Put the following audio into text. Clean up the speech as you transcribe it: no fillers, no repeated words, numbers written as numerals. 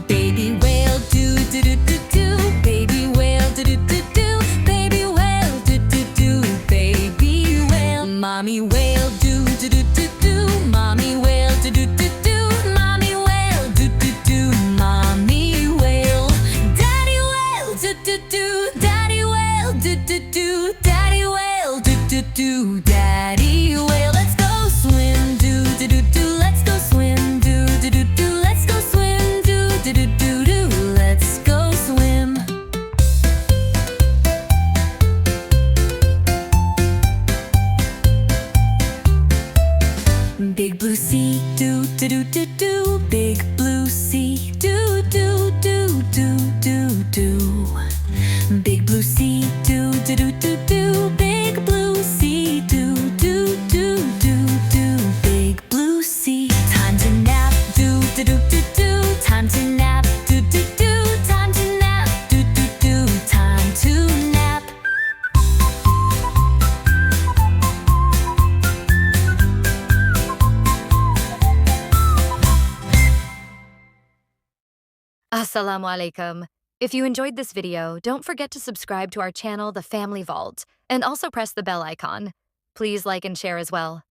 Baby whale, do do do do do. Baby whale, do do do do. Baby whale, do do do. Baby whale. Mommy whale, do do do do do. Mommy whale, do do do do. Mommy whale, do do do. Mommy whale. Daddy whale, do do do. Daddy whale, do do do. Daddy whale, do do do. Daddy whale. Let's go swim, do do do do. Let's go swim, do do do do. Let's go swim, do do do do do. Let's go swim. Big blue sea, do do do do do. Big blue sea, do do do do do do. Big blue sea, do do do do do. Big blue sea, do do do do do. Big blue sea. Time to nap, do do do do do. Time to nap, do do do. Time to nap, do do do. Time to nap. Assalamu alaikum. If you enjoyed this video, don't forget to subscribe to our channel, The Family Vault, and also press the bell icon. Please like and share as well.